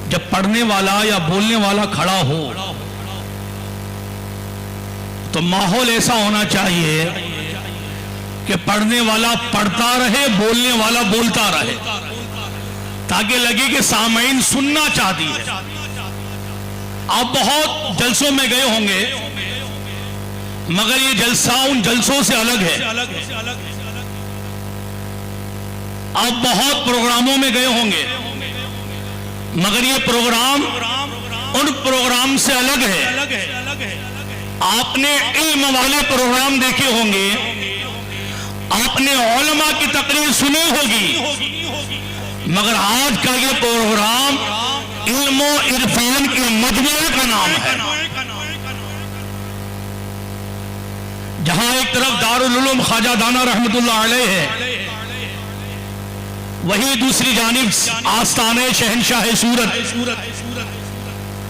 جب پڑھنے والا یا بولنے والا کھڑا ہو تو ماحول ایسا ہونا چاہیے کہ پڑھنے والا پڑھتا رہے، بولنے والا بولتا رہے، تاکہ لگے کہ سامعین سننا چاہتی ہے۔ آپ بہت جلسوں میں گئے ہوں گے، مگر یہ جلسہ ان جلسوں سے الگ ہے۔ آپ بہت پروگراموں میں گئے ہوں گے، مگر یہ پروگرام ان پروگرام سے الگ ہے۔ آپ نے علم والے پروگرام دیکھے ہوں گے، آپ نے علماء کی تقریر سنی ہوگی، مگر آج کا یہ پروگرام علم و عرفان کے مجموعے کا نام ہے، جہاں ایک طرف دارالعلوم خواجہ دانا رحمت اللہ علیہ ہے، وہی دوسری جانب آستانِ شہنشاہ سورت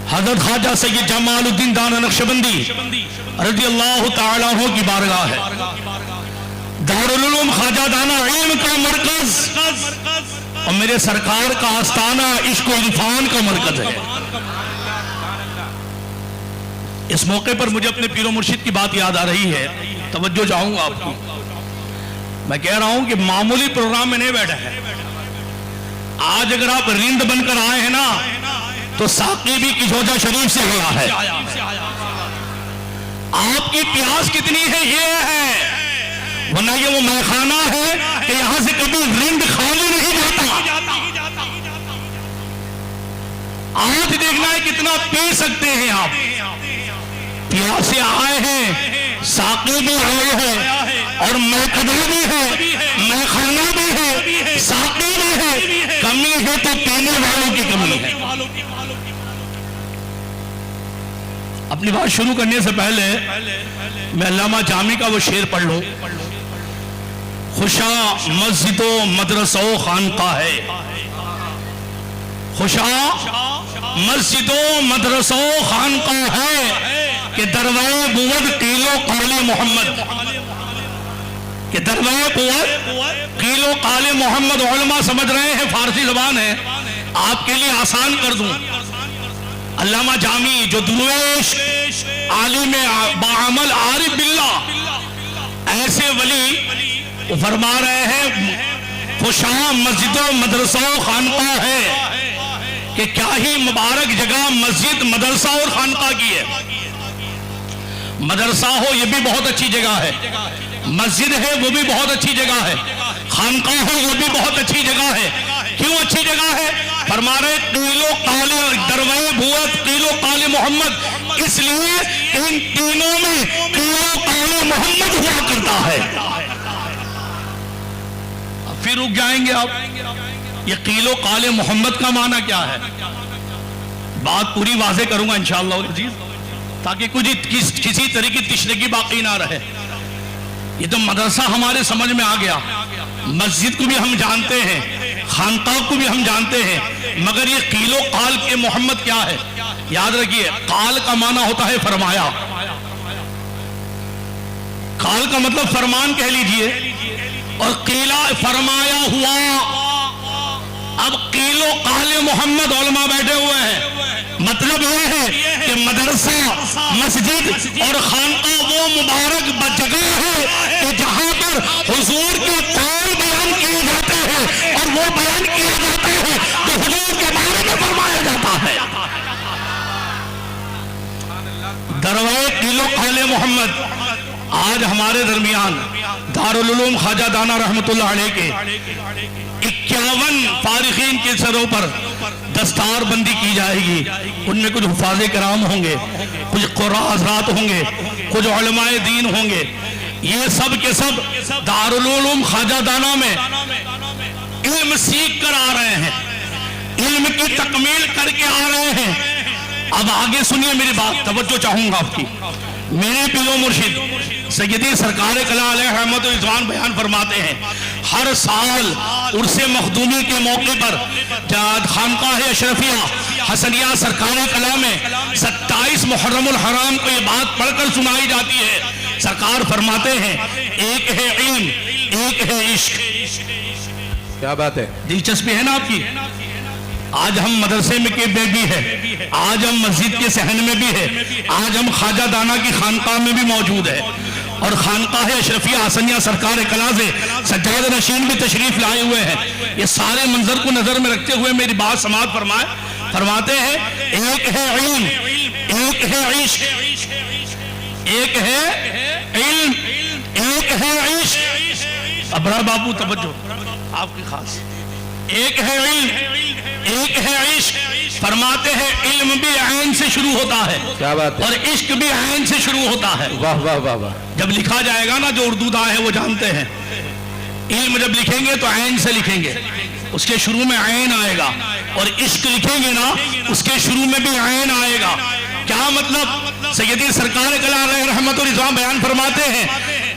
حضرت خواجہ سید جمال الدین دانا نقشبندی رضی اللہ تعالیٰ عنہ کی بارگاہ ہے۔ دارالعلوم خواجہ دانا علم کا مرکز اور میرے سرکار کا آستانہ عشق و عرفان کا مرکز ہے۔ اس موقع پر مجھے اپنے پیر و مرشد کی بات یاد آ رہی ہے، توجہ چاہوں گا آپ کو۔ میں کہہ رہا ہوں کہ معمولی پروگرام میں نہیں بیٹھا ہے۔ آج اگر آپ رند بن کر آئے ہیں نا تو ساقی بھی کشوجہ شریف سے گیا ہے۔ آپ کی پیاس کتنی ہے یہ ہے، ورنہ یہ وہ میخانہ ہے کہ یہاں سے کبھی رند خالی نہیں جاتا۔ آج دیکھنا ہے کتنا پی سکتے ہیں آپ۔ پیاسے آئے ہیں، ساقی بھی آئے ہیں، اور میکدہ بھی ہے، میخانہ بھی ہے، ساقی بھی ہے۔ کمی ہے تو پینے والوں کی کمی ہے۔ اپنی بات شروع کرنے سے پہلے میں علامہ جامی کا وہ شعر پڑھ لوں۔ خوشاں مسجد و مدرسہ و خانقاہ ہے، خوشاں مسجد و مدرسہ و خانقاہ ہے، کہ دروائے بود قیل و قال محمد، کہ دروائے بود قیل و قال محمد۔ علماء سمجھ رہے ہیں فارسی زبان ہے، آپ کے لیے آسان کر دوں۔ علامہ جامی جو درویش عالم باعمل عارف باللہ، ایسے ولی، وہ فرما رہے ہیں خوشاں مسجد و مدرسہ و خانقاہ ہے، کہ کیا ہی مبارک جگہ مسجد، مدرسہ اور خانقاہ کی ہے۔ مدرسہ ہو یہ بھی بہت اچھی جگہ ہے، مسجد ہے وہ بھی بہت اچھی جگہ ہے، خانقاہ ہے وہ بھی بہت اچھی جگہ ہے۔ کیوں اچھی جگہ ہے؟ فرما رہے قیل و قال، دروائے بود قیل و قال محمد، اس لیے ان تینوں میں قیل و قال محمد ہوا کرتا ہے۔ پھر رک جائیں گے آپ، یہ قیل و قال محمد کا معنی کیا ہے؟ بات پوری واضح کروں گا انشاءاللہ عزیز، تاکہ کسی طرح کی تشنگی باقی نہ رہے۔ یہ تو مدرسہ ہمارے سمجھ میں آ گیا، مسجد کو بھی ہم جانتے ہیں، خانقاہ کو بھی ہم جانتے ہیں، مگر یہ قیل و قال کے محمد کیا ہے؟ یاد رکھیے، قال کا معنی ہوتا ہے فرمایا، قال کا مطلب فرمان کہہ لیجئے، اور قیلہ فرمایا ہوا۔ اب قیل و قال محمد علماء بیٹھے ہوئے ہیں، مطلب یہ ہے کہ مدرسہ، مسجد اور خانقاہ وہ مبارک جگہ ہے کہ جہاں پر حضور کے قول بیان کیے جاتے ہیں، اور وہ بیان کیا جاتے ہیں تو حضور کے بارے میں فرمایا جاتا ہے۔ دروائے قیل و قال محمد، آج ہمارے درمیان دارالعلوم خواجہ دانا رحمت اللہ علیہ کے 51 فارغین کے سروں پر دستار بندی کی جائے گی۔ ان میں کچھ حفاظ کرام ہوں گے، کچھ قراء حضرات ہوں گے، کچھ علماء دین ہوں گے۔ یہ سب کے سب دارالعلوم خواجہ دانا میں علم سیکھ کر آ رہے ہیں، علم کی تکمیل کر کے آ رہے ہیں۔ اب آگے سنیے میری بات، توجہ چاہوں گا آپ کی۔ میرے پیر و مرشد سیدی سرکار کلام علیہ رحمت و رضوان بیان فرماتے ہیں، ہر سال عرس مخدومی کے موقع پر خانقاہ اشرفیہ حسنیہ سرکار کلام میں 27 محرم الحرام کو یہ بات پڑھ کر سنائی جاتی ہے۔ سرکار فرماتے ہیں ایک ہے علم، ایک ہے عشق۔ کیا بات ہے، دلچسپی ہے نا آپ کی؟ آج ہم مدرسے میں بھی ہے، آج ہم مسجد کے صحن میں بھی ہے، آج ہم خواجہ دانا کی خانقاہ میں بھی موجود ہے، اور خانقاہ اشرفیہ حسنیہ سرکار کلاز سجاد نشین بھی تشریف لائے ہوئے ہیں۔ یہ سارے منظر کو نظر میں رکھتے ہوئے میری بات سماعت فرماتے ہیں، ایک ہے علم، ایک ہے عشق، ایک ہے علم، ایک ہے عشق۔ ابرار بابو توجہ آپ کی خاص، ایک ہے علم، ایک ہے عشق۔ فرماتے ہیں علم بھی عین سے شروع ہوتا ہے، کیا بات ہے، اور عشق بھی عین سے شروع ہوتا ہے۔ واہ واہ واہ واہ۔ جب لکھا جائے گا نا، جو اردو داں ہیں وہ جانتے ہیں، علم جب لکھیں گے تو عین سے لکھیں گے، اس کے شروع میں عین آئے گا، اور عشق لکھیں گے نا اس کے شروع میں بھی عین آئے گا۔ کیا مطلب؟ سیدی سرکار کلا علیہ رحمت و رضوان بیان فرماتے ہیں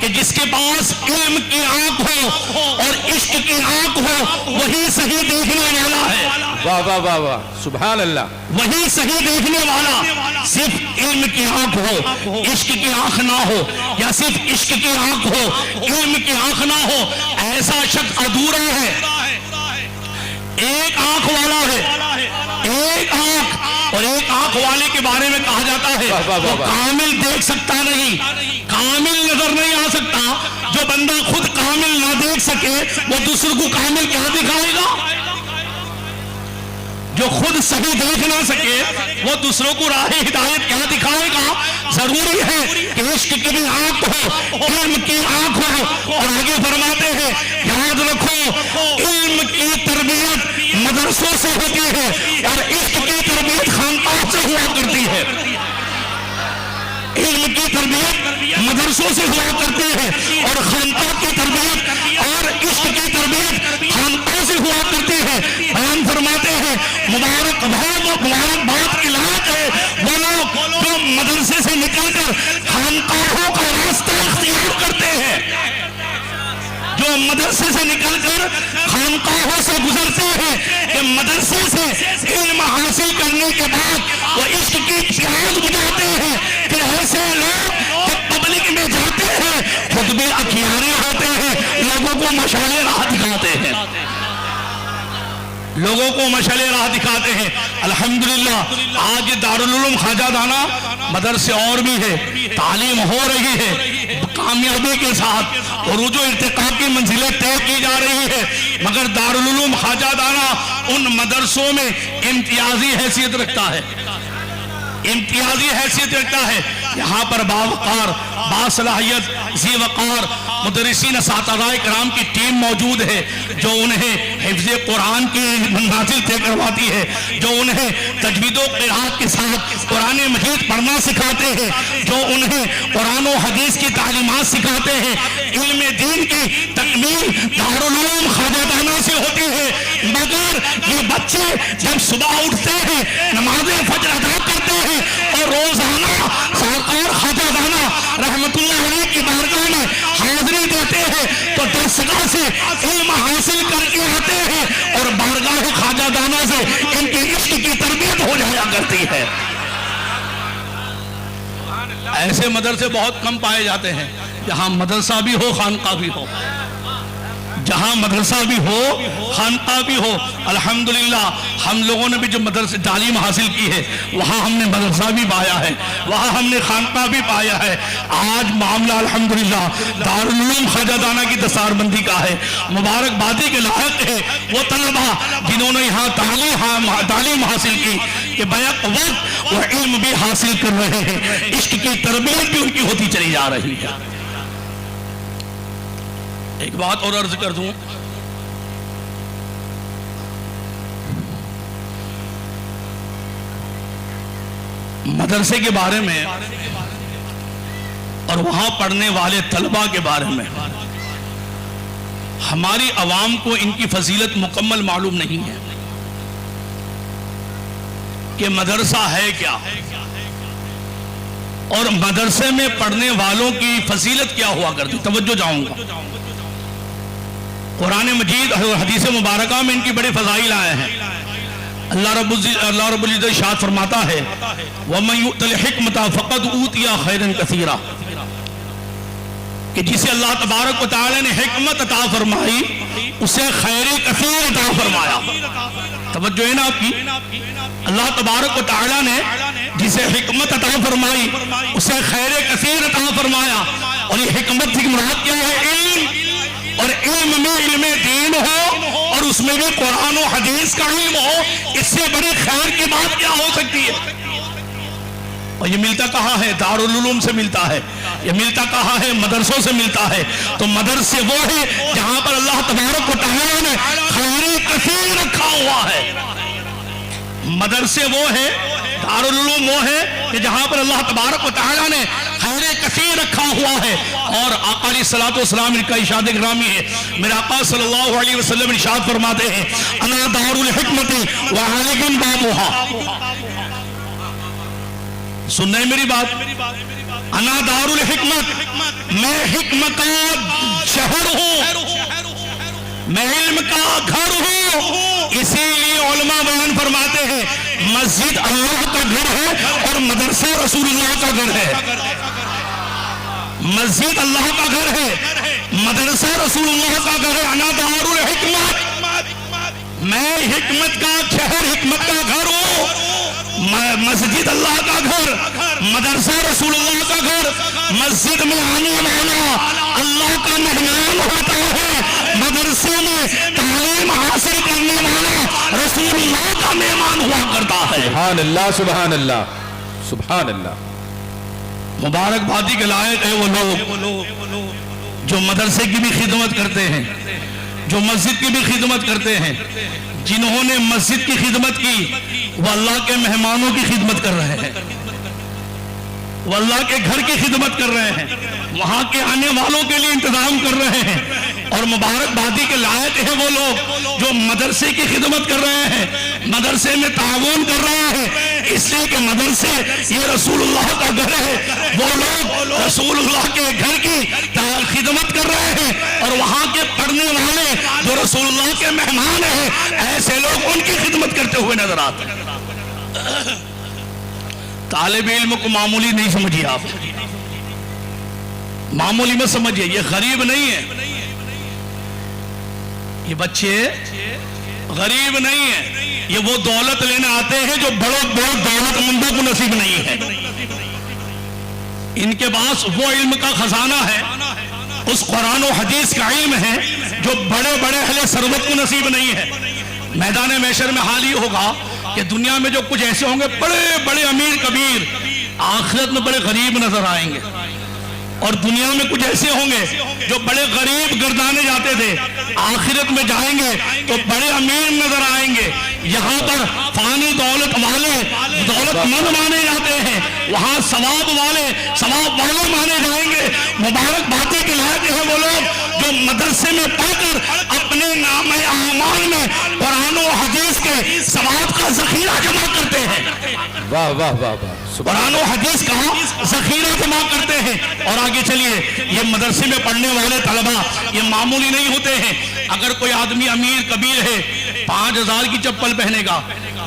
کہ جس کے پاس علم کی آنکھ ہو اور عشق کی آنکھ ہو وہی صحیح دیکھنے والا ہے۔ واہ واہ واہ واہ، سبحان اللہ۔ وہی صحیح دیکھنے والا، صرف علم کی آنکھ ہو، عشق کی آنکھ نہ ہو، یا صرف عشق کی آنکھ ہو، علم کی آنکھ نہ ہو، ایسا شخص ادھورا ہے۔ ایک آنکھ والا ہے، ایک آنکھ، اور ایک آنکھ والے کے بارے میں کہا جاتا ہے وہ کامل دیکھ سکتا نہیں، کامل نظر نہیں آ سکتا۔ جو بندہ خود کامل نہ دیکھ سکے وہ دوسروں کو کامل کیا دکھائے گا؟ جو خود صحیح دیکھ نہ سکے وہ دوسروں کو راہ ہدایت کیا دکھائے گا؟ ضروری ہے کہ عشق کی بھی آنکھ ہو، علم کی آنکھ ہو۔ اور آگے فرماتے ہیں یاد رکھو علم کی تربیت مدرسوں سے ہوتی ہے اور عشق کی تربیت خانقاہ سے ہوا کرتی ہے۔ علم کی تربیت مدرسوں سے ہوا کرتی ہے اور خانقاہ کی تربیت اور عشق کی تربیت خانقاہ سے ہوا کرتی ہے۔ بیان فرماتے ہیں مبارک بات کی لائق ہے وہ لوگ جو مدرسے سے نکل کر خانقاہوں کا راستہ اختیار کرتے ہیں، جو مدرسے سے نکل کر خانقاہوں سے گزرتے ہیں، کہ مدرسے سے علم حاصل کرنے کے بعد وہ عشق کی پیاس بجھاتے ہیں۔ پھر ایسے لوگ جو پبلک میں جاتے ہیں خود بھی اکھیارے ہوتے ہیں، لوگوں کو مشعل راہ دکھاتے ہیں، لوگوں کو مشعل راہ دکھاتے ہیں۔ الحمدللہ آج دارالعلوم خواجہ دانا مدرسے اور بھی ہے، تعلیم ہو رہی ہے کامیابی کے ساتھ، عروج و ارتقاء کی منزلیں طے کی جا رہی ہے، مگر دارالعلوم خواجہ دانا ان مدرسوں میں امتیازی حیثیت رکھتا ہے، امتیازی حیثیت رکھتا ہے۔ یہاں پر باوقار، باصلاحیت، ذی وقار مدرسین اساتذہ کرام کی ٹیم موجود ہے جو انہیں حفظ قرآن کی منازل طے کرواتی ہے، جو انہیں تجوید و قرات کے ساتھ قرآن مجید پڑھنا سکھاتے ہیں، جو انہیں قرآن و حدیث کی تعلیمات سکھاتے ہیں۔ علم دین کی تکمیل دارالعلوم خواجہ دانا سے ہوتی ہے، مگر یہ بچے جب صبح اٹھتے ہیں نماز فجر ادا کرتے ہیں اور روزانہ سرکار خواجہ دانا رحمت اللہ علیہ کی بارگاہ میں حاضری دیتے ہیں تو درسگاہ سے علم حاصل کر کے آتے ہیں اور بارگاہ خواجہ دانا سے ان کی عشق کی تربیت ہو جایا کرتی ہے۔ ایسے مدرسے بہت کم پائے جاتے ہیں جہاں مدرسہ بھی ہو خانقاہ بھی ہو، جہاں مدرسہ بھی ہو خانقاہ بھی ہو۔ الحمدللہ ہم لوگوں نے بھی جو مدرسے تعلیم حاصل کی ہے وہاں ہم نے مدرسہ بھی پایا ہے، وہاں ہم نے خانقاہ بھی پایا ہے۔ آج معاملہ الحمدللہ دارالعلوم خواجہ دانا کی دستار بندی کا ہے، مبارکبادی کے لائق ہے وہ طلبہ جنہوں نے یہاں تعلیم حاصل کی کہ بیک وقت وہ علم بھی حاصل کر رہے ہیں، عشق کی تربیت بھی ان کی ہوتی چلی جا رہی ہے۔ ایک بات اور عرض کر دوں، مدرسے کے بارے میں اور وہاں پڑھنے والے طلبہ کے بارے میں ہماری عوام کو ان کی فضیلت مکمل معلوم نہیں ہے کہ مدرسہ ہے کیا اور مدرسے میں پڑھنے والوں کی فضیلت کیا ہوا کرتی۔ توجہ چاہوں گا، قرآن مجید اور حدیث مبارکہ میں ان کی بڑے فضائل آئے ہیں۔ اللہ رب العزت ارشاد فرماتا ہے وَمَن يُؤْتَ الْحِكْمَةَ فَقَدْ أُوتِيَ خَيْرًا كَثِيرًا، کہ جسے اللہ تبارک و تعالی نے حکمت عطا فرمائی اسے خیر کثیر عطا فرمایا. توجہ ہے نا آپ کی. اللہ تبارک و تعالیٰ نے جسے حکمت عطا فرمائی اسے خیر کثیر عطا فرمایا. اور یہ حکمت کی مراد کیا ہے؟ علم. اور علم میں علم دین ہو اور اس میں بھی قرآن و حدیث کا علم ہو, اس سے بڑی خیر کی بات کیا ہو سکتی ہے؟ اور یہ ملتا کہاں ہے؟ دارالعلوم سے ملتا ہے. یہ ملتا کہاں ہے؟ مدرسوں سے ملتا ہے. تو مدرسے وہ ہے جہاں پر اللہ تبارک و تعالیٰ نے خیر کثیر رکھا ہوا ہے. مدرسے وہ ہے, دارالعلوم وہ ہے کہ جہاں پر اللہ تبارک و تعالیٰ نے خیر کثیر رکھا ہوا ہے. اور آقا علیہ الصلوۃ والسلام ان کا ارشاد گرامی ہے. میرے آقا صلی اللہ علیہ وسلم ارشاد فرماتے ہیں, انا دار الحکمت وعالم بابها. سن رہے میری بات؟ انا دار الحکمت, میں حکمت کا شہر ہوں, میں علم کا گھر ہوں. اسی لیے علماء بیان فرماتے ہیں مسجد اللہ کا گھر ہے اور مدرسہ رسول اللہ کا گھر ہے. مسجد اللہ کا گھر ہے, مدرسہ رسول اللہ کا گھر ہے. انا دار الحکمت, میں حکمت کا شہر, حکمت کا گھر ہوں. مسجد اللہ کا گھر, مدرسہ رسول اللہ کا گھر. مسجد میں آنے والا اللہ کا مہمان ہوتا ہے, مدرسے میں تعلیم حاصل کرنے والا رسول اللہ کا مہمان ہوا کرتا ہے. سبحان اللہ, سبحان اللہ, سبحان اللہ. مبارک بادی کے لائق ہے وہ لوگ جو مدرسے کی بھی خدمت کرتے ہیں, جو مسجد کی بھی خدمت کرتے ہیں. جنہوں نے مسجد کی خدمت کی وہ اللہ کے مہمانوں کی خدمت کر رہے ہیں, وہ اللہ کے گھر کی خدمت کر رہے ہیں, وہاں کے آنے والوں کے لیے انتظام کر رہے ہیں. اور مبارک بادی کے لائق ہیں وہ لوگ جو مدرسے کی خدمت کر رہے ہیں, مدرسے میں تعاون کر رہے ہیں, اس لیے کہ مدرسے یہ رسول اللہ کا گھر ہے. وہ لوگ رسول اللہ کے گھر کی خدمت کر رہے ہیں اور وہاں کے پڑھنے والے جو رسول اللہ کے مہمان ہیں ایسے لوگ ان کی خدمت کرتے ہوئے نظر آتے ہیں. طالب علم کو معمولی نہیں سمجھیے, آپ معمولی میں سمجھیے. یہ غریب نہیں ہے, یہ بچے غریب نہیں ہیں, یہ وہ دولت لینے آتے ہیں جو بڑوں دولت مندوں کو نصیب نہیں ہے. ان کے پاس وہ علم کا خزانہ ہے, اس قرآن و حدیث کا علم ہے جو بڑے بڑے اہل ثروت کو نصیب نہیں ہے. میدان محشر میں حال ہی ہوگا کہ دنیا میں جو کچھ ایسے ہوں گے بڑے بڑے امیر کبیر, آخرت میں بڑے غریب نظر آئیں گے. اور دنیا میں کچھ ایسے ہوں گے جو بڑے غریب گردانے جاتے تھے, آخرت میں جائیں گے تو بڑے امیر نظر آئیں گے. یہاں پر فانی دولت والے دولت مند مانے جاتے ہیں, وہاں ثواب والے مانے جائیں گے. مبارک باتیں کے لائق ہیں وہ لوگ جو مدرسے میں پڑھ کر اپنے نام اعمال میں قرآن و حدیث کے ثواب کا ذخیرہ جمع کرتے ہیں. واہ واہ واہ واہ, قرآن و حدیث کا ذخیرہ جمع کرتے ہیں. اور آگے چلیے, یہ مدرسے میں پڑھنے والے طلبہ یہ معمولی نہیں ہوتے ہیں. اگر کوئی آدمی امیر کبیر ہے 5,000 کی چپل پہنے گا,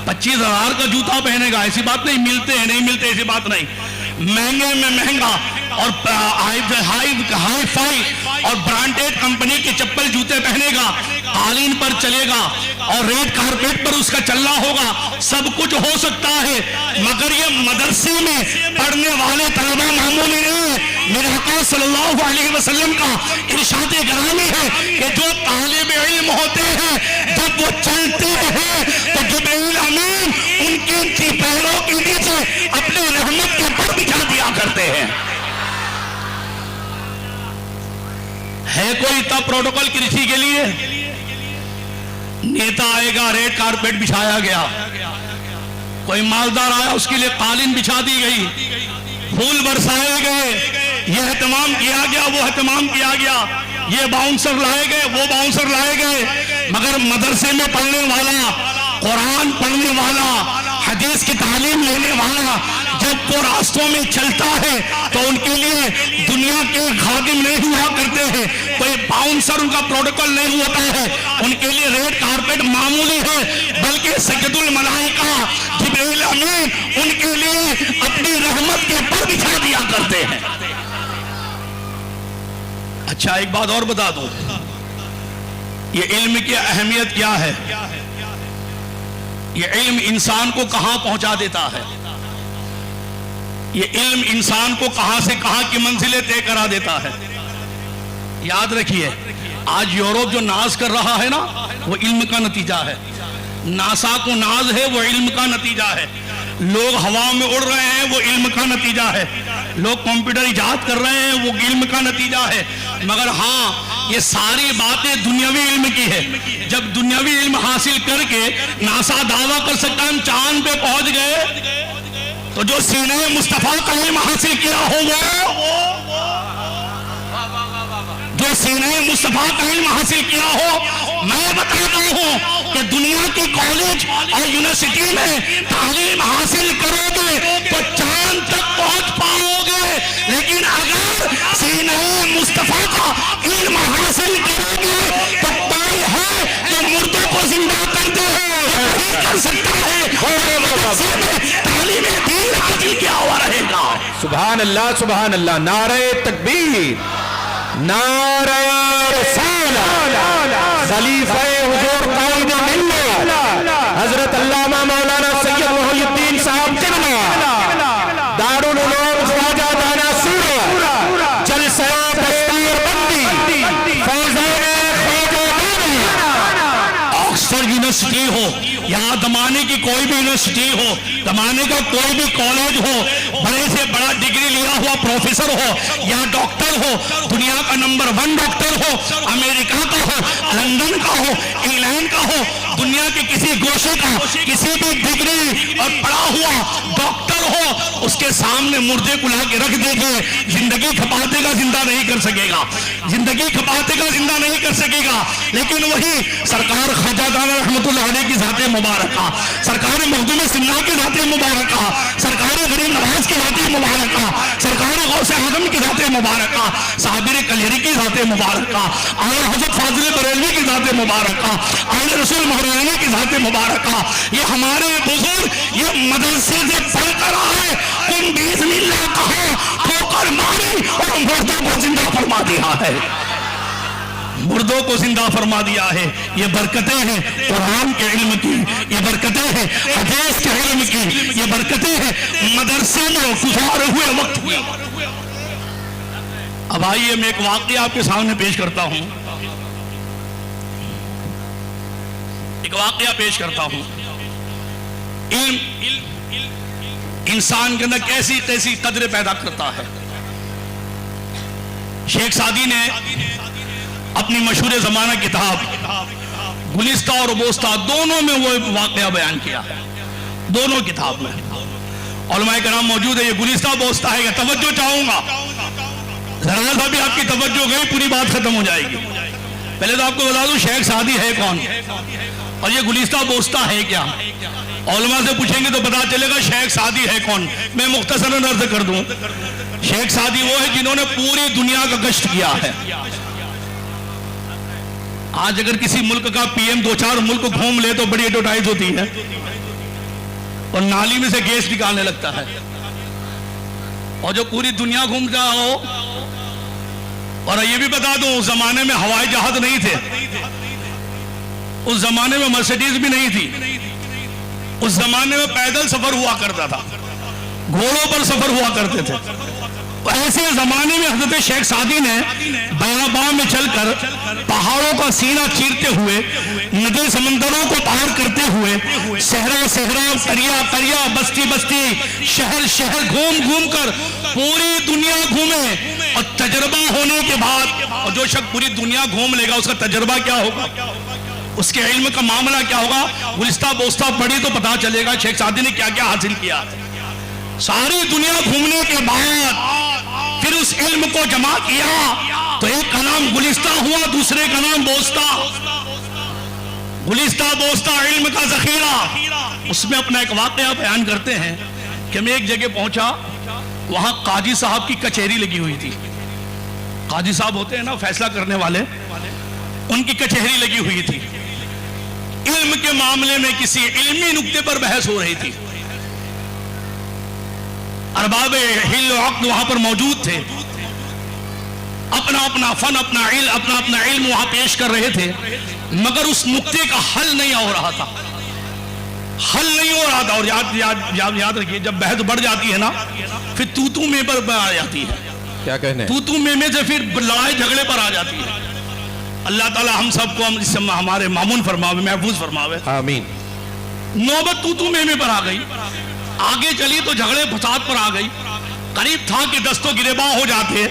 25,000 کا جوتا پہنے گا, ایسی بات نہیں. ملتے ہیں, نہیں ملتے, ایسی بات نہیں. مہنگے میں مہنگا اور ہائی فائی اور برانڈیڈ کمپنی کی چپل جوتے پہنے گا, قالین پر چلے گا اور ریڈ کارپیٹ پر اس کا چلنا ہوگا. سب کچھ ہو سکتا ہے, مگر یہ مدرسے میں پڑھنے والے طلبہ معمولی نہیں ہے. میرے آقا صلی اللہ علیہ وسلم کا ارشاد گرامی ہے کہ جو طالب علم ہوتے ہیں جب وہ چلتے ہیں تو جبرائیل امین ان کے پیروں کے نیچے اپنے رحمت کے پر بچھا دیا کرتے ہیں. ہے کوئی اتنا پروٹوکول کسی کے لیے؟ نیتا آئے گا, ریڈ کارپیٹ بچھایا گیا. کوئی مالدار آیا, اس کے لیے قالین بچھا دی گئی, پھول برسائے گئے, یہ اہتمام کیا گیا, وہ اہتمام کیا گیا, یہ باؤنسر لائے گئے, وہ باؤنسر لائے گئے. مگر مدرسے میں پڑھنے والا, قرآن پڑھنے والا, حدیث کی تعلیم لینے والا جب وہ راستوں میں چلتا ہے تو ان کے لیے دنیا کے خادم نہیں ہوا کرتے ہیں, کوئی باؤنسر ان کا پروٹوکول نہیں ہوتا ہے. ان کے لیے ریڈ کارپیٹ معمولی ہے, بلکہ سید الملائکہ جبرائیل امین ان کے لیے اپنی رحمت کے پر بچھا دیا کرتے ہیں. اچھا ایک بات اور بتا دوں, یہ علم کی اہمیت کیا ہے؟ یہ علم انسان کو کہاں پہنچا دیتا ہے؟ یہ علم انسان کو کہاں سے کہاں کی منزلیں طے کرا دیتا ہے؟ یاد رکھیے، آج یورپ جو ناز کر رہا ہے نا، وہ علم کا نتیجہ ہے۔ ناسا کو ناز ہے، وہ علم کا نتیجہ ہے۔ لوگ ہوا میں اڑ رہے ہیں، وہ علم کا نتیجہ ہے۔ لوگ کمپیوٹر ایجاد کر رہے ہیں، وہ علم کا نتیجہ ہے۔ مگر ہاں، یہ ساری باتیں دنیاوی علم کی ہے۔ جب دنیاوی علم حاصل کر کے ناسا دعویٰ کر سکتا ہے ہم چاند پہ پہنچ گئے، تو جو سینہ مصطفیٰ کا علم حاصل کیا ہو جو سینہ مصطفیٰ کا علم حاصل کیا ہو، میں بتاتا ہوں کہ دنیا کی کالج اور یونیورسٹی میں تعلیم حاصل کرو گے تو چاند تک پہنچ پاؤ گے، لیکن اگر سینہ مصطفیٰ کا علم حاصل کرو گے تو طے ہے کہ مردوں کو زندہ کرتے ہیں کر سکتا ہے، تعلیم دین حاصل کیا ہوا رہے گا۔ سبحان اللہ سبحان اللہ، نعرہ تکبیر، نعرہ رسالہ، خلیفہ حضور قائد ملت حضرت علامہ مولانا سید محی الدین صاحب قبلہ، دارالعلوم خواجہ دانا سورہ، جلسہ دستور بندی، فیضان خواجہ دانا۔ آکسفورڈ یونیورسٹی ہو یا زمانے کی کوئی بھی یونیورسٹی ہو، زمانے کا کوئی بھی کالج ہو، بڑے سے بڑا ڈگری لیا ہوا پروفیسر ہو یا ڈاکٹر ہو، دنیا کا نمبر 1 ڈاکٹر ہو، امریکہ کا ہو، لندن کا ہو، انگلینڈ کا ہو، دنیا کے کسی گوشے کا کسی بھی ڈگری اور پڑھا ہوا ڈاکٹر ہو، اس کے سامنے مردے کو لا کے رکھ دیجئے، زندگی کھپاتے کا زندہ نہیں کر سکے گا، زندگی کھپاتے کا زندہ نہیں کر سکے گا۔ لیکن وہی سرکار خواجہ دانا رحمت اللہ علیہ کی ذات مبارکہ، سرکار مخدوم سمنا کی ذات مبارکہ، سرکار غریب نواز کی ذات مبارکہ، سرکار غوث اعظم کی ذات مبارکہ، صابر کلیری کی ذات مبارکہ، اعلیٰ حضرت فاضل بریلوی کی ذات مبارکہ، اعلیٰ رسول مہرانی کی ذات مبارکہ، یہ ہمارے بزرگ یہ مدرسے سے پڑھ کر آئے، تم باذن اللہ کہا ٹھوکر ماری اور مردوں کو زندہ فرما دیا ہے، مردوں کو زندہ فرما دیا ہے۔ یہ برکتیں ہیں قرآن کے علم کی، یہ برکتیں ہیں حدیث کے علم کی، یہ برکتیں ہیں مدرسے میں گزارے ہوئے وقت کی۔ اب آئیے میں ایک واقعہ آپ کے سامنے پیش کرتا ہوں، ایک واقعہ پیش کرتا ہوں۔ علم انسان کے اندر کیسی کیسی قدریں پیدا کرتا ہے۔ شیخ سعدی نے اپنی مشہور زمانہ کتاب گلستہ اور بوستہ دونوں میں وہ واقعہ بیان کیا ہے، دونوں کتاب میں علماء کرام موجود ہے۔ یہ گلستہ بوستہ ہے، توجہ چاہوں گا، ذرا سا بھی آپ کی توجہ گئی پوری بات ختم ہو جائے گی۔ پہلے تو آپ کو بتا دوں شیخ سعدی ہے کون اور یہ گلستہ بوستہ ہے کیا۔ علماء سے پوچھیں گے تو پتا چلے گا شیخ سعدی ہے کون۔ میں مختصراً عرض کر دوں، شیخ سعدی وہ ہے جنہوں نے پوری دنیا کا گشت کیا ہے۔ آج اگر کسی ملک کا پی ایم 2-4 ملک گھوم لے تو بڑی ایڈورٹائز ہوتی ہے اور نالی میں سے گیس نکالنے لگتا ہے، اور جو پوری دنیا گھومتا ہو۔ اور یہ بھی بتا دوں اس زمانے میں ہوائی جہاز نہیں تھے، اس زمانے میں مرسیڈیز بھی نہیں تھی، اس زمانے میں پیدل سفر ہوا کرتا تھا، گھوڑوں پر سفر ہوا کرتے تھے۔ ایسے زمانے میں حضرت شیخ سعدی نے بیاباں میں چل کر پہاڑوں کا سینہ چیرتے ہوئے، ندی سمندروں کو پار کرتے ہوئے، صحرا صحرا، قریہ قریہ، بستی بستی، شہر شہر گھوم گھوم کر پوری دنیا گھومے۔ اور تجربہ ہونے کے بعد، اور جو شخص پوری دنیا گھوم لے گا اس کا تجربہ کیا ہوگا، اس کے علم کا معاملہ کیا ہوگا۔ گلستہ بوستہ پڑھی تو پتا چلے گا شیخ سعدی نے کیا کیا حاصل کیا۔ ساری دنیا گھومنے کے بعد پھر اس علم کو جمع کیا تو ایک کا نام گلستہ ہوا، دوسرے کا نام بوستہ۔ گلستہ بوستہ علم کا ذخیرہ۔ اس میں اپنا ایک واقعہ بیان کرتے ہیں کہ میں ایک جگہ پہنچا، وہاں قاضی صاحب کی کچہری لگی ہوئی تھی۔ قاضی صاحب ہوتے ہیں نا فیصلہ کرنے والے، ان کی کچہری لگی ہوئی تھی۔ علم کے معاملے میں کسی علمی نقطے پر بحث ہو رہی تھی۔ ارباب حل و عقد وہاں پر موجود تھے۔ اپنا اپنا فن، اپنا علم وہاں پیش کر رہے تھے، مگر اس نقطے کا حل نہیں ہو رہا تھا، اور یاد رکھیے جب بحث بڑھ جاتی ہے نا پھر تو میں پر آ جاتی ہے، کیا کہنے تو میں سے پھر لڑائی جھگڑے پر آ جاتی ہے۔ اللہ تعالی ہم سب کو ہمارے معمون فرماوے، محفوظ فرماوے، آمین۔ نوبت تو میں پر آ گئی، آگے چلی تو جھگڑے فساد پر آ گئی، قریب تھا کہ دست و گریباں ہو جاتے،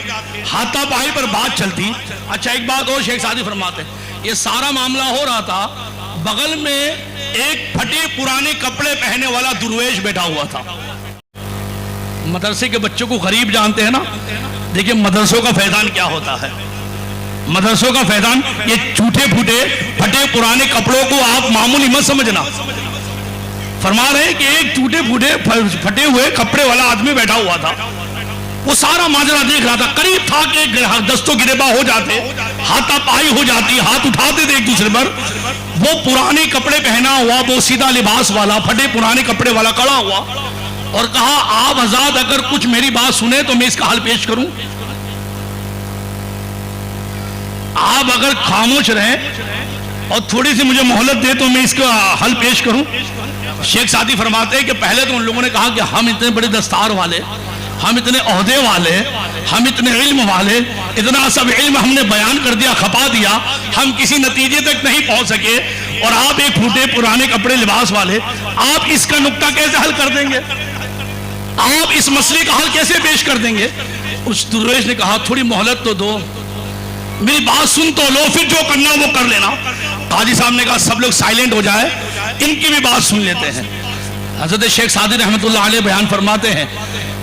ہاتھا پائی پر بات چلتی۔ اچھا ایک بات اور شیخ سعدی فرماتے ہیں، یہ سارا معاملہ ہو رہا تھا، بغل میں ایک پھٹے پرانے کپڑے پہنے والا درویش بیٹھا ہوا تھا۔ مدرسے کے بچوں کو غریب جانتے ہیں نا، دیکھیں مدرسوں کا فیضان کیا ہوتا ہے، مدرسوں کا فیضان یہ چھوٹے پھوٹے پھٹے پرانے کپڑوں کو آپ معمولی مت سمجھنا۔ فرما رہے ہیں کہ ایک ٹوٹے پھوٹے پھٹے ہوئے کپڑے والا آدمی بیٹھا ہوا تھا، وہ سارا ماجرا دیکھ رہا تھا، قریب تھا کہ دستوں گریباں ہو جاتے، ہاتھا پائی ہو جاتی، ہاتھ اٹھاتے تھے ایک دوسرے پر، وہ پرانے کپڑے پہنا ہوا، وہ سیدھا لباس والا پھٹے پرانے کپڑے والا کھڑا ہوا اور کہا آپ حضرات اگر کچھ میری بات سنیں تو میں اس کا حل پیش کروں، آپ اگر خاموش رہیں اور تھوڑی سی مجھے مہلت دے تو میں اس کا حل پیش کروں۔ شیخ سعدی فرماتے ہیں کہ پہلے تو ان لوگوں نے کہا کہ ہم اتنے بڑے دستار والے، ہم اتنے عہدے والے، ہم اتنے علم والے، اتنا سب علم ہم نے بیان کر دیا، کھپا دیا، ہم کسی نتیجے تک نہیں پہنچ سکے، اور آپ ایک پھوٹے پرانے کپڑے لباس والے، آپ اس کا نقطہ کیسے حل کر دیں گے، آپ اس مسئلے کا حل کیسے پیش کر دیں گے؟ اس درویش نے کہا تھوڑی مہلت تو دو، میری بات سن تو لو، پھر جو کرنا وہ کر لینا۔ قاضی صاحب نے کہا سب لوگ سائلنٹ ہو جائے، ان کی بھی بات سن لیتے ہیں۔ حضرت شیخ سعدی رحمۃ اللہ علیہ بیان فرماتے ہیں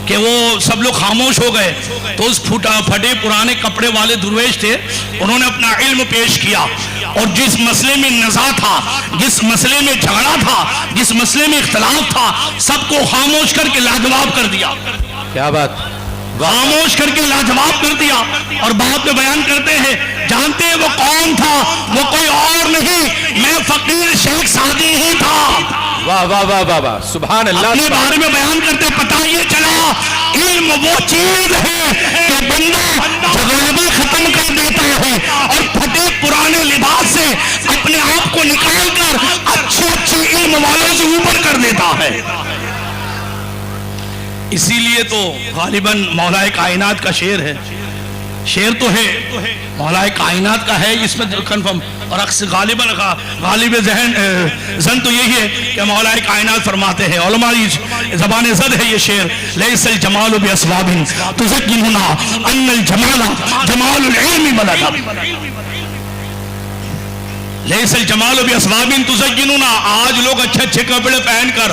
کہ وہ سب لوگ خاموش ہو گئے تو اس پھٹے پرانے کپڑے والے درویش تھے، انہوں نے اپنا علم پیش کیا، اور جس مسئلے میں نزاع تھا، جس مسئلے میں جھگڑا تھا، جس مسئلے میں اختلاف تھا، سب کو خاموش کر کے لاجواب کر دیا۔ کیا بات، خاموش کر کے لاجواب کر دیا، اور بعد میں بیان کرتے ہیں جانتے ہیں وہ کون تھا؟ وہ کوئی اور نہیں، میں فقیر شیخ سعدی ہی تھا۔ واہ واہ واہ واہ واہ، سبحان اللہ۔ اپنے بارے میں بیان کرتے پتہ یہ چلا علم وہ چیز ہے کہ بندہ جھگڑے ختم کر دیتا ہے اور پھٹے پرانے لباس سے اپنے آپ کو نکال کر اچھے علم والوں سے اوپر کر دیتا ہے۔ اسی لیے تو غالباً مولا کائنات کا شعر ہے، شعر تو ہے مولا کائنات کا ہے، اس میں کنفرم، اور غالب ذہن تو یہی ہے کہ مولا کائنات فرماتے ہیں، علماء زبان زد ہے یہ شعر، لیس الجمال باسباب تزیننا ان الجمال جمال العلم بلغ، لیس الجمال باسباب تزیننا، آج لوگ اچھے اچھے کپڑے پہن کر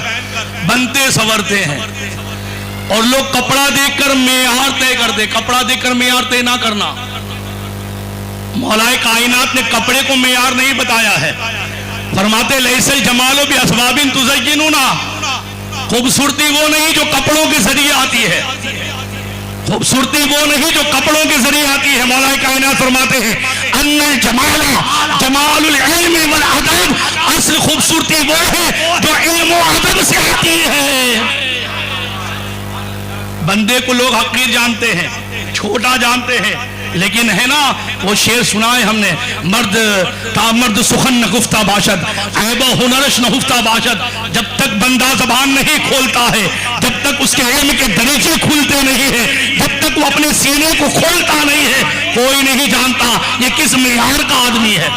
بنتے سنورتے ہیں، اور لوگ کپڑا دیکھ کر معیار طے کرتے، کپڑا دیکھ کر معیار طے نہ کرنا۔ مولا کائنات نے کپڑے کو معیار نہیں بتایا ہے، فرماتے لیس الجمال باسباب تزیننا، خوبصورتی وہ نہیں جو کپڑوں کے ذریعے آتی ہے، خوبصورتی وہ نہیں جو کپڑوں کے ذریعے آتی ہے، مولا کائنات فرماتے ہیں ان الجمال جمال العلم والادب، اصل خوبصورتی وہ ہے جو علم و ادب سے آتی ہے۔ بندے کو لوگ حقیر جانتے ہیں، چھوٹا جانتے ہیں، لیکن ہے نا وہ شعر سنا ہے ہم نے، مرد سخن نگفتہ باشد عیب و ہنرش نہفتہ باشد، جب تک بندہ زبان نہیں کھولتا ہے، جب تک اس کے علم کے دریچے کھولتے نہیں ہیں، جب تک وہ اپنے سینے کو کھولتا نہیں ہے، کوئی نہیں جانتا یہ کس معیار کا آدمی ہے،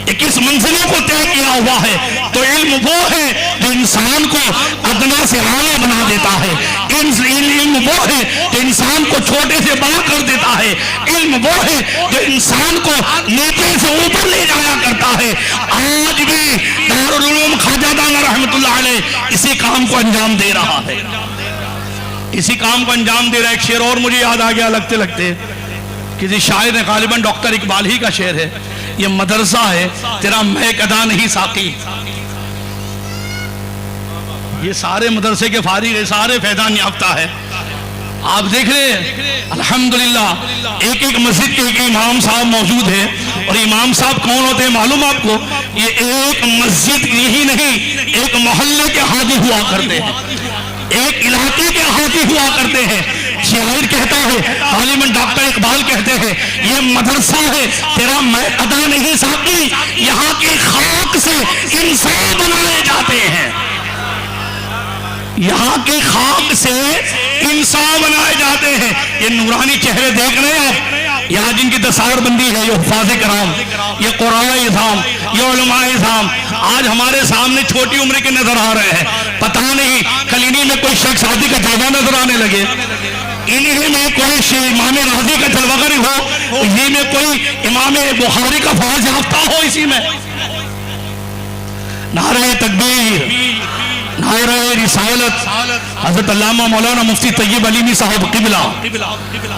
یہ کس منزلوں کو طے کیا ہوا ہے۔ تو علم وہ ہے جو انسان کو ادنا سے اعلیٰ بنا دیتا ہے، علم وہ ہے جو انسان کو چھوٹے سے بڑا کر دیتا ہے، علم وہ ہے جو انسان کو نیچے سے اوپر لے جایا کرتا ہے۔ آج بھی دارالعلوم خواجہ دانا رحمۃ اللہ علیہ اسی کام کو انجام دے رہا ہے، اسی کام کو انجام دے رہا ہے۔ ایک شعر اور مجھے یاد آ گیا لگتے لگتے، کسی شاعر نے، غالباً ڈاکٹر اقبال ہی کا شعر ہے، یہ مدرسہ ہے تیرا مہک ادا نہیں ساقی، یہ سارے مدرسے کے فارغ ہے، سارے فیضان یافتہ ہے۔ آپ دیکھ رہے ہیں الحمدللہ ایک ایک مسجد کے ایک امام صاحب موجود ہیں، اور امام صاحب کون ہوتے ہیں معلوم آپ کو؟ یہ ایک مسجد ہی نہیں، ایک محلے کے حاجی ہوا کرتے ہیں، ایک علاقے کے حاجی ہوا کرتے ہیں۔ شاعر کہتا ہے، غالباً ڈاکٹر اقبال کہتے ہیں، یہ مدرسہ ہے تیرا میں ادا نہیں ساقی، یہاں کی خاک سے انسان بنائے جاتے ہیں، یہاں کی خاک سے انسان بنائے جاتے ہیں۔ یہ نورانی چہرے دیکھ رہے ہیں آپ، یہاں جن کی دستار بندی ہے، یہ حفاظ کرام، یہ قرآن اعظام، یہ علماء اعظام، آج ہمارے سامنے چھوٹی عمر کے نظر آ رہے ہیں۔ پتہ نہیں کل انہی میں کوئی شخص شادی کا جلوہ نظر آنے لگے، انہی میں کوئی امام راضی کا جلوہ گری ہو، انہی میں کوئی امام بخاری کا فیض یافتہ ہو، اسی میں نعرہ تکبیر، نعرہ رسالت، حضرت علامہ مولانا مفتی طیب علیمی صاحب قبلہ،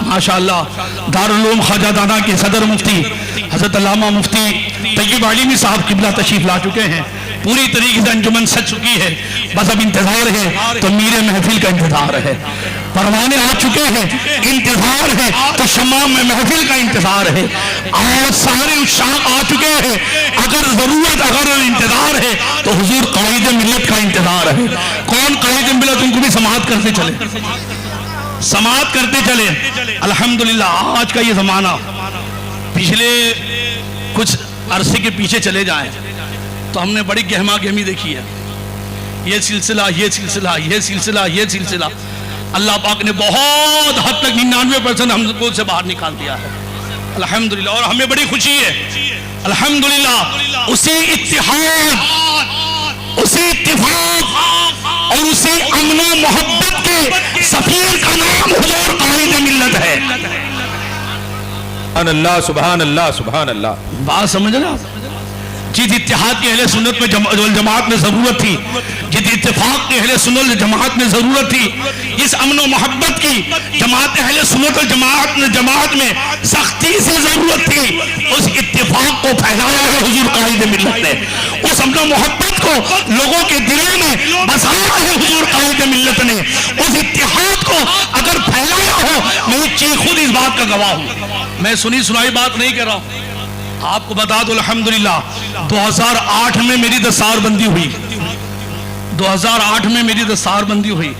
ماشاءاللہ دارالعلوم خواجہ دانا کے صدر مفتی حضرت علامہ مفتی طیب علیمی صاحب قبلہ تشریف لا چکے ہیں۔ پوری طریقے سے انجمن سج چکی ہے، بس اب انتظار ہے تو میر محفل کا انتظار ہے، پروانے آ چکے ہیں، انتظار ہے تو شمع میں محفل کا انتظار ہے، اور سارے اشاق آ چکے ہیں، اگر ضرورت اگر انتظار ہے تو حضور قائد ملت کا انتظار ہے۔ کون قائد ملت؟ ان کو بھی سماعت کرتے چلے، سماعت کرتے چلے۔ الحمدللہ آج کا یہ زمانہ، پچھلے کچھ عرصے کے پیچھے چلے جائیں تو ہم نے بڑی گہما گہمی دیکھی ہے، یہ سلسلہ یہ سلسلہ یہ سلسلہ یہ سلسلہ، اللہ پاک نے بہت حد تک 99% ہم کو سے باہر نکال دیا ہے الحمدللہ، اور ہمیں بڑی خوشی ہے الحمدللہ۔ اسی اتحاد، اسی اتفاق اور اسی امن و محبت کے سفیر کا نام حضور قائد ملت ہے۔ سبحان اللہ سبحان اللہ سبحان اللہ۔ بات سمجھ رہے آپ؟ جس اتحاد کے اہل سنت میں جماعت میں ضرورت تھی، جس اتفاق کے اہل سنت جماعت میں ضرورت تھی، جس امن و محبت کی جماعت اہل سنت جماعت میں سختی سے ضرورت تھی، اس اتفاق کو پھیلایا ہے حضور قائد ملت نے، اس امن و محبت کو لوگوں کے دلوں میں بسایا ہے حضور قائد ملت نے، اس اتحاد کو اگر پھیلایا ہو، میں خود اس بات کا گواہ ہوں، میں سنی سنائی بات نہیں کر رہا ہوں۔ آپ کو بتا دو الحمدللہ 2008 میں میری دستار بندی ہوئی، 2008 میں میری دستار بندی ہوئی،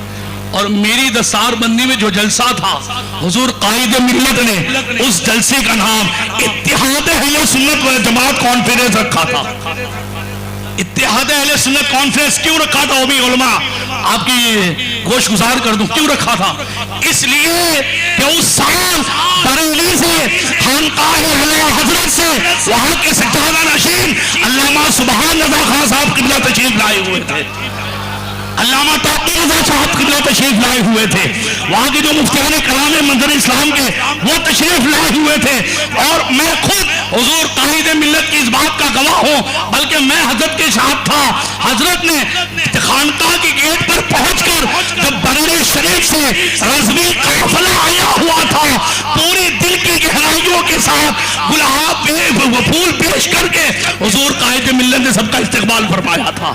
اور میری دستار بندی میں جو جلسہ تھا حضور قائد ملت نے اس جلسے کا نام اتحاد اہل سنت و جماعت کانفرنس رکھا تھا۔ اتحاد اہل سنت کانفرنس کیوں رکھا تھا؟ وہ بھی علماء آپ کی گوش گزار کر دوں کیوں رکھا تھا؟ اس لیے کہ اس سال بریلی سے خانقاہ اعلی حضرت سے وہاں کے سجادہ نشین علامہ سبحان رضا خان صاحب قبلہ تشریف لائے ہوئے تھے، علامہ توقیر رضا صاحب قبلہ تشریف لائے ہوئے تھے، وہاں کے جو مفتیان کلام منظر اسلام کے وہ تشریف لائے ہوئے تھے، اور میں خود حضور قائد ملت کی اس بات کا گواہ ہوں، بلکہ میں حضرت کے ساتھ تھا۔ حضرت نے خانقاہ کے گیٹ پر پہنچ کر جب بریلی شریف سے رضوی قافلہ آیا ہوا تھا، پوری دل کی گہرائیوں کے ساتھ گلاب پھول پیش کر کے حضور قائد ملت نے سب کا استقبال فرمایا تھا۔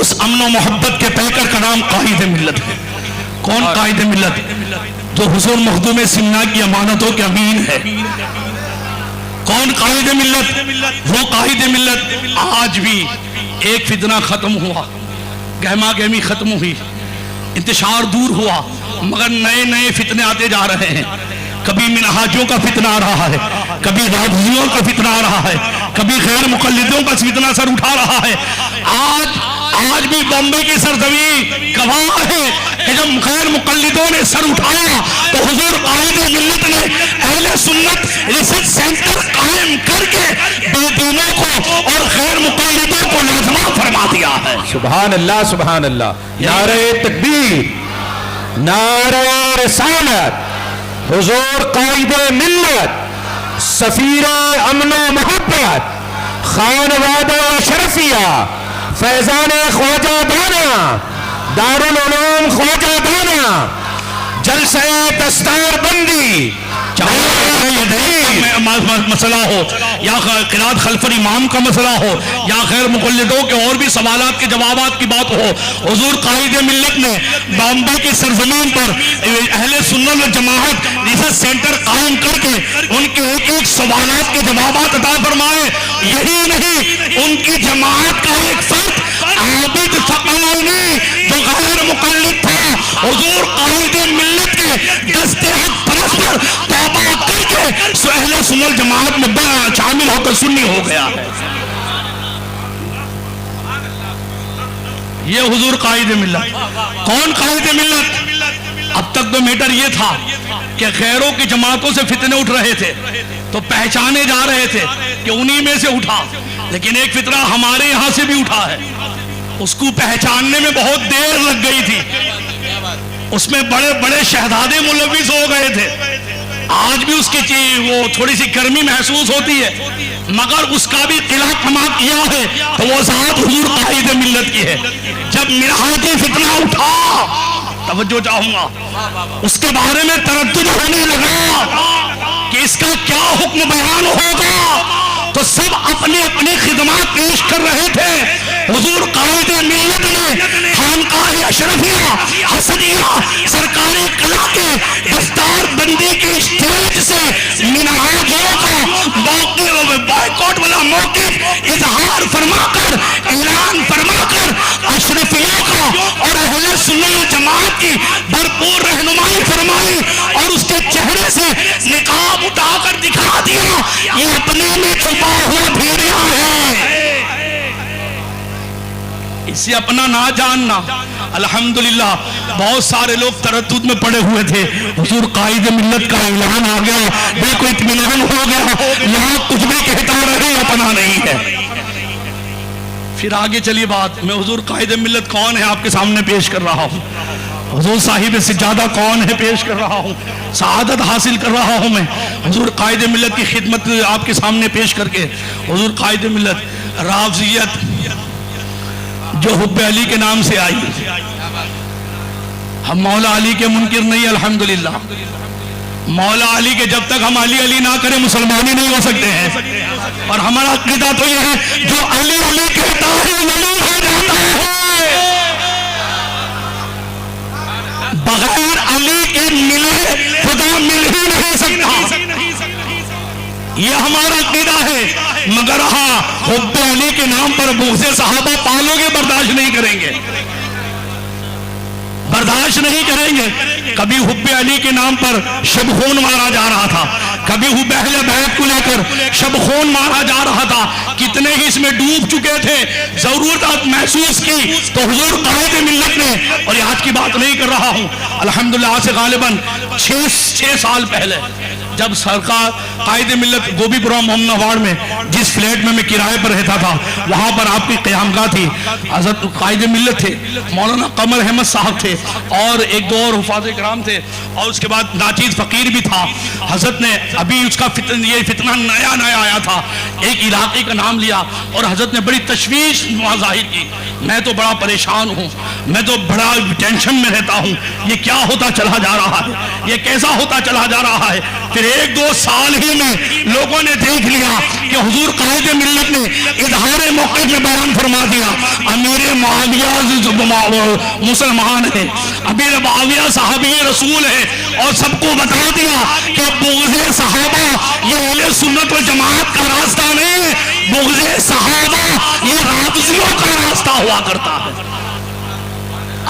اس امن و محبت کے پیکر کا نام قائد ملت ہے۔ کون قائد ملت؟ جو حضور مخدوم سمنا کی امانتوں کے امین ہے۔ کون قائد ملت؟ وہ قائد ملت آج بھی ایک فتنہ ختم ہوا، گہما گہمی ختم ہوئی، انتشار دور ہوا، مگر نئے نئے فتنے آتے جا رہے ہیں۔ کبھی منہاجوں کا فتنہ آ رہا ہے، کبھی رافضیوں کا فتنہ آ رہا ہے، کبھی غیر مقلدوں کا فتنہ سر اٹھا رہا ہے۔ آج بھی بامبے کی سرزمین گواہ ہے کہ جب غیر مقلدوں نے سر اٹھایا تو حضور قائد ملت نے اہل سنت ریسرچ سینٹر قائم کر کے بے دینوں کو اور غیر مقلدوں کو لازمہ فرما دیا ہے۔ سبحان اللہ سبحان اللہ۔ نعرہ تکبیر، نعرہ رسالت، حضور قائد ملت، سفیر امن و محبت، خانوادہ شرفیہ، فیضان خواجہ دانا، دارالعلوم خواجہ دانا، جلسہ دستار بندی، مسئلہ ہو یا قرات خلف الامام کا مسئلہ ہو یا غیر مقلدوں کے اور بھی سوالات کے جوابات کی بات ہو، حضور قائد ملت نے بامبے کی سرزمین پر اہل سنت و جماعت ریسرچ سینٹر قائم کر کے ان کے ایک ایک سوالات کے جوابات عطا فرمائے۔ یہی نہیں، ان کی جماعت کا ایک فرد عابد ثقلینی جو غیر مقلد تھا، حضور قائد ملت کے دست حق پرست پر توبہ کر کے اہل سنت جماعت میں شامل ہو کر سنی ہو گیا ہے. یہ حضور قائد ملت. کون قائد ملت؟ اب تک تو میٹر یہ تھا کہ غیروں کی جماعتوں سے فتنے اٹھ رہے تھے تو پہچانے جا رہے تھے کہ انہی میں سے اٹھا، لیکن ایک فتنہ ہمارے یہاں سے بھی اٹھا ہے. اس کو پہچاننے میں بہت دیر لگ گئی تھی، اس میں بڑے بڑے شہزادے ملوث ہو گئے تھے. آج بھی اس کی وہ تھوڑی سی گرمی محسوس ہوتی ہے، مگر اس کا بھی قلعہ کما کیا ہے تو وہ ذات حضور قائد ملت کی ہے. جب مرحاتی فتنہ اٹھا، توجہ چاہوں گا، اس کے بارے میں تردد ہونے لگا کہ اس کا کیا حکم بیان ہوگا، تو سب اپنی اپنی خدمات پیش کر رہے تھے. حضور قائد ملت نے خانقاہ اشرفیہ حسنیہ سرکاری قلعہ کے دستار بندی کی اسٹیج سے منہاجوں کا بائیکاٹ والا موقف اظہار فرما کر، اعلان فرما کر اشرفیوں کا اور اہل سنت جماعت کی بھرپور رہنمائی فرمائی اور اس کے چہرے سے نقاب اٹھا کر دکھا دیا یہ اپنے میں چھپا ہوا بھیڑیا ہے. اسے اپنا نہ جاننا. الحمدللہ بہت سارے لوگ تردد میں پڑے ہوئے تھے، حضور قائد ملت کا اعلان آ گیا، بالکل اطمینان ہو گیا، یہاں کچھ بھی کہتا رہے اپنا نہیں ہے. پھر آگے چلی بات. میں حضور قائد ملت کون ہے آپ کے سامنے پیش کر رہا ہوں. حضور صاحب سجادہ کون ہے پیش کر رہا ہوں. سعادت حاصل کر رہا ہوں میں حضور قائد ملت کی خدمت آپ کے سامنے پیش کر کے. حضور قائد ملت رافضیت جو حب علی کے نام سے آئی، ہم مولا علی کے منکر نہیں. الحمدللہ مولا علی کے جب تک ہم علی علی نہ کریں مسلمان ہی نہیں ہو سکتے ہیں. اور ہمارا عقیدہ تو یہ ہے جو علی علی کہتا ہے ولی ہو جاتا ہے. بغیر علی کے ملے خدا مل ہی نہیں سکتا. یہ ہمارا عقیدہ ہے. مگر ہاں حب علی کے نام پر بغض صحابہ پالو گے، برداشت نہیں کریں گے، برداشت نہیں کریں گے. کبھی حب علی کے نام پر شب خون مارا جا رہا تھا، کبھی حب اہل بیت کو لے کر شب خون مارا جا رہا تھا. کتنے ہی اس میں ڈوب چکے تھے. ضرورت محسوس کی تو حضور قائد ملت نے، اور یہ آج کی بات نہیں کر رہا ہوں، الحمدللہ آج سے غالباً 6 سال پہلے جب سرکار قائد ملت گوبی پورہ محمد وارڈ میں جس فلیٹ میں کرائے پر رہتا تھا وہاں پر آپ کی قیامگاہ تھی. حضرت قائد ملت تھے، مولانا قمر احمد صاحب تھے اور ایک دو اور حفاظ کرام تھے اور اس کے بعد ناچیز فقیر بھی تھا. حضرت نے ابھی اس کا یہ فتنہ نیا آیا تھا، ایک علاقے کا نام لیا اور حضرت نے بڑی تشویش ظاہر کی. میں تو بڑا پریشان ہوں، میں تو بڑا ٹینشن میں رہتا ہوں، یہ کیا ہوتا چلا جا رہا ہے، یہ کیسا ہوتا چلا جا رہا ہے. پھر 1-2 سال ہی میں لوگوں نے دیکھ لیا کہ حضور قائد ملت نے اظہار موقع میں بیان فرما دیا امیر معاویہ مسلمان ہے، امیر معاویہ صحابی رسول ہے، اور سب کو بتا دیا کہ بغض صحابہ یہ اہل سنت و جماعت کا راستہ نہیں، بغض صحابہ یہ رافضیوں کا راستہ ہوا کرتا ہے.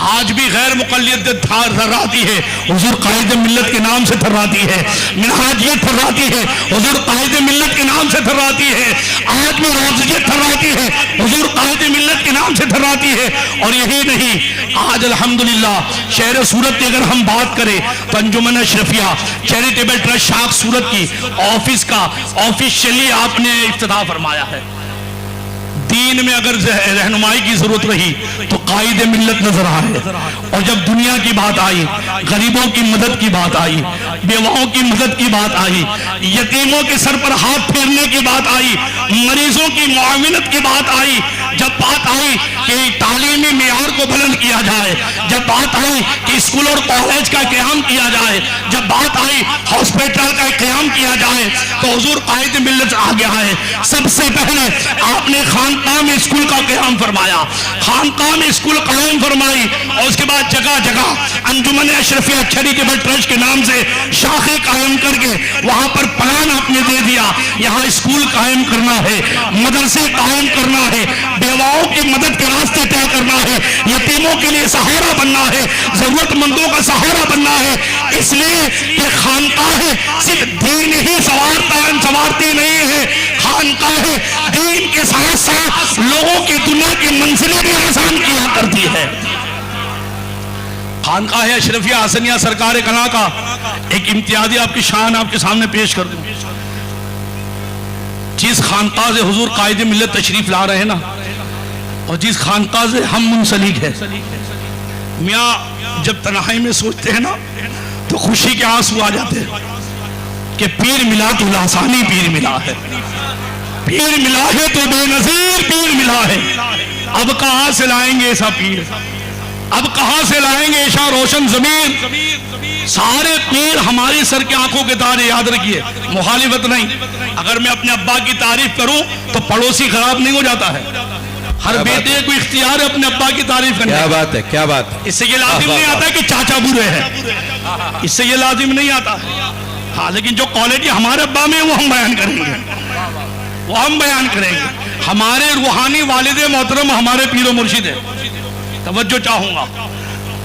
آج بھی غیر مقلد تھراتی ہے، حضور قائد ملت کے نام سے تھراتی ہے. منہاجیت تھراتی ہے، حضور قائد ملت کے نام سے تھراتی ہے. آج بھی رافضیت تھراتی ہے، حضور قائد ملت کے نام سے تھراتی ہے. اور یہی نہیں، آج الحمدللہ شہر سورت کی اگر ہم بات کریں تو انجمن اشرفیہ چیریٹیبل ٹرسٹ شاخ سورت کی آفس کا آفیشلی آپ نے افتتاح فرمایا ہے. دین میں اگر رہنمائی کی ضرورت رہی تو قائد ملت نظر آئے، اور جب دنیا کی بات آئی، غریبوں کی مدد کی بات آئی، بیواؤں کی مدد کی بات آئی، یتیموں کے سر پر ہاتھ پھیرنے کی بات آئی، مریضوں کی معاونت کی بات آئی، جب بات آئی کہ تعلیمی معیار کو بلند کیا جائے، جب بات آئی کہ اسکول اور کالج کا قیام کیا جائے، جب بات آئی ہاسپٹل کا قیام کیا جائے، تو حضور قائد ملت آگے آئے. سب سے پہلے آپ نے خانقاہ میں اسکول کا قیام فرمایا، خانقاہ میں اسکول قائم فرمائی، اور اس کے بعد جگہ جگہ انجمن اشرفیہ چیریٹیبل ٹرسٹ کے نام سے شاخیں قائم کر کے وہاں پر پلان آپ نے دے دیا. یہاں اسکول قائم کرنا ہے، مدرسے قائم کرنا ہے، بیواؤں کی مدد کے راستے طے کرنا ہے، یتیموں کے لیے سہارا بننا ہے، ضرورت مندوں کا سہارا بننا ہے، اس لیے کہ خانقاہیں صرف دین ہی سنوارتی نہیں ہے، خانقاہیں دین کے ساتھ ساتھ لوگوں کی دنیا کی منزلیں بھی آسان کیا کرتی ہے۔ خانقاہ اشرفیہ حسنیہ سرکار کلاں کا ایک امتیازی آپ کی شان آپ کے سامنے پیش کر دوں۔ جس خانقاہ سے حضور قائد ملت تشریف لا رہے ہیں نا، اور جس خانقاہ سے ہم منسلک ہے، میاں جب تنہائی میں سوچتے ہیں نا تو خوشی کے آنسو آ جاتے ہیں کہ پیر ملا تو لاسانی پیر ملا ہے، پیر ملا ہے تو بے نظیر پیر ملا ہے۔ اب کہاں سے لائیں گے ایسا پیر، اب کہاں سے لائیں گے ایسا روشن ضمیر؟ سارے پیر ہماری سر کے آنکھوں کے تارے، یاد رکھیے، مخالفت نہیں۔ اگر میں اپنے ابا کی تعریف کروں تو پڑوسی خراب نہیں ہو جاتا ہے، ہر بیٹے کو اختیار ہے اپنے ابا کی تعریف کرنے۔ کیا بات ہے، کیا بات ہے۔ اس سے یہ لازم نہیں آتا کہ چاچا برے ہیں، اس سے یہ لازم نہیں آتا۔ ہاں لیکن جو کوالٹی ہمارے ابا میں وہ ہم بیان کریں گے، وہ ہم بیان کریں گے۔ ہمارے روحانی والد محترم ہمارے پیر و مرشد ہیں، توجہ چاہوں گا،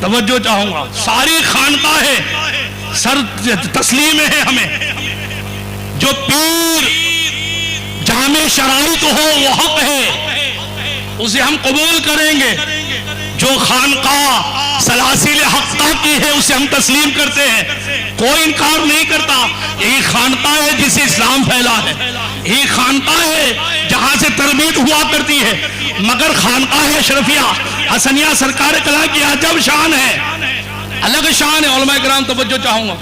توجہ چاہوں گا۔ ساری خانقاہیں سر تسلیم ہے ہمیں، جو پیر جامع شرائط ہو وہ حق ہے، اسے ہم قبول کریں گے۔ جو خانقاہ سلاسل حقہ کی ہے اسے ہم تسلیم کرتے ہیں، کوئی انکار نہیں کرتا۔ یہی خانقاہ ہے جسے اسلام پھیلا ہے، یہی خانقاہ ہے جہاں سے تربیت ہوا کرتی ہے۔ مگر خانقاہ اشرفیہ حسنیہ سرکار کلاں کی عجب شان ہے، الگ شان ہے۔ علماء کرام توجہ چاہوں گا،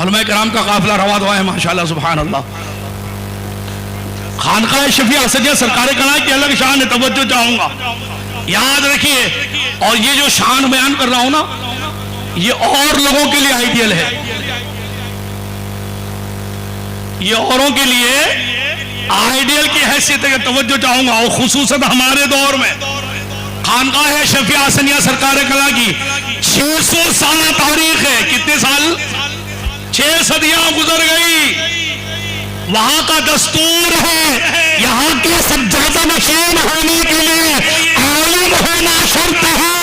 علماء کرام کا قافلہ روا دوا ہے ماشاءاللہ سبحان اللہ۔ خانقاہ اشرفیہ حسنیہ سرکار کلاں کی الگ شان ہے، توجہ چاہوں گا، یاد رکھیے۔ اور یہ جو شان بیان کر رہا ہوں نا، یہ اور لوگوں کے لیے آئیڈیل ہے، یہ اوروں کے لیے آئیڈیل کی حیثیت ہے، توجہ چاہوں گا۔ اور خصوصاً ہمارے دور میں خانقاہ اشرفیہ حسنیہ سرکار کلاں کی 600 سال تاریخ ہے۔ کتنے سال؟ 6 صدیاں گزر گئی۔ وہاں کا دستور ہے یہاں کے سجادہ نشین ہونے کے لیے عالم ہونا شرط ہے۔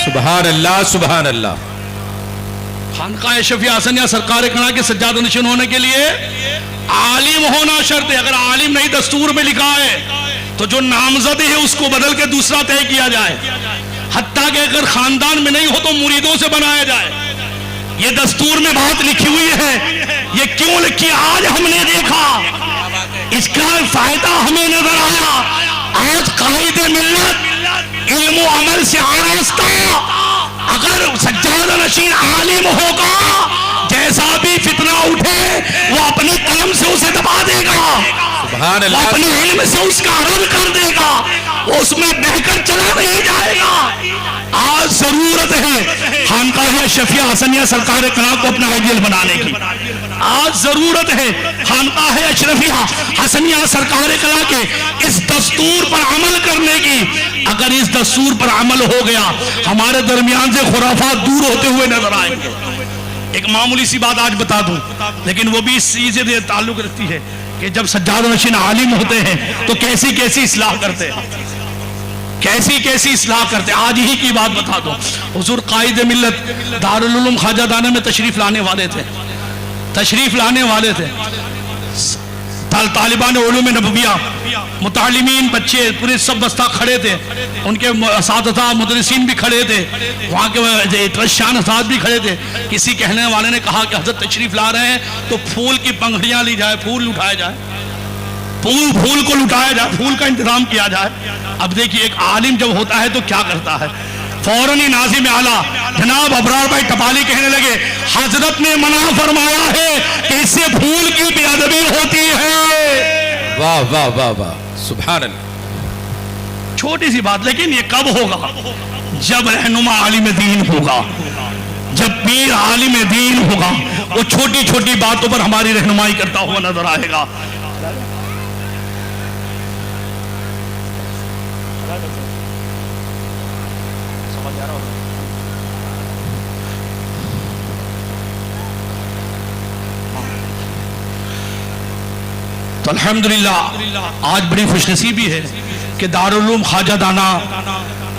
سبحان اللہ، سبحان اللہ۔ خانقاہ اشرفیہ حسنیہ سرکار کلاں کے سجادہ نشین ہونے کے لیے عالم ہونا شرط ہے۔ اگر عالم نہیں دستور میں لکھا ہے تو جو نامزد ہے اس کو بدل کے دوسرا طے کیا جائے، حتیٰ کہ اگر خاندان میں نہیں ہو تو مریدوں سے بنایا جائے۔ یہ دستور میں بات لکھی ہوئی ہے، یہ کیوں لکھی؟ آج ہم نے دیکھا، اس کا فائدہ ہمیں نظر آیا۔ آج قائد ملت علم و عمل سے آراستہ، اگر سجادہ نشین عالم ہوگا، جیسا بھی فتنہ اٹھے وہ اپنی قلم سے اسے دبا دے گا، سبحان اللہ، وہ اپنے علم سے اس کا رد کر دے گا، وہ اس میں بہ کر چلا نہیں جائے گا۔ آج ضرورت ہے خانقاہ اشرفیہ حسنیہ سرکار کلاں کو اپنا آئیڈیل بنانے کی، آج ضرورت ہے خانقاہ اشرفیہ حسنیہ سرکار کلاں کے اس دستور پر عمل کرنے کی۔ اگر اس دستور پر عمل ہو گیا ہمارے درمیان سے خرافات دور ہوتے ہوئے نظر آئیں گے۔ ایک معمولی سی بات آج بتا دوں، لیکن وہ بھی اس چیز سے تعلق رکھتی ہے کہ جب سجادہ نشین عالم ہوتے ہیں تو کیسی کیسی اصلاح کرتے ہیں، کیسی کیسی اصلاح کرتے ہیں۔ آج ہی کی بات بتا دو، حضور قائد ملت دارالعلوم خواجہ دانا میں تشریف لانے والے تھے، تشریف لانے والے تھے۔ طالبان علوم نبویہ، متعلمین، بچے پورے سب بستہ کھڑے تھے، ان کے اساتذہ مدرسین بھی کھڑے تھے، وہاں کے ٹرسٹیان اساتذہ بھی کھڑے تھے۔ کسی کہنے والے نے کہا کہ حضرت تشریف لا رہے ہیں تو پھول کی پنکھڑیاں لی جائے، پھول اٹھائے جائے، پھول کو لٹایا جائے، پھول کا انتظام کیا جائے۔ اب دیکھیے ایک عالم جب ہوتا ہے تو کیا کرتا ہے، فوراً ہی ناظم اعلیٰ جناب ابرار بھائی ٹپالی کہنے لگے حضرت نے منع فرمایا ہے کہ اس سے پھول کی بے ادبی ہوتی ہے۔ واہ واہ واہ واہ، سبحان اللہ۔ چھوٹی سی بات، لیکن یہ کب ہوگا؟ جب رہنما عالم دین ہوگا، جب پیر عالم دین ہوگا، وہ چھوٹی چھوٹی باتوں پر ہماری رہنمائی کرتا ہوا نظر آئے گا۔ تو الحمدللہ آج بڑی خوش نصیبی ہے کہ دارالعلوم خواجہ دانا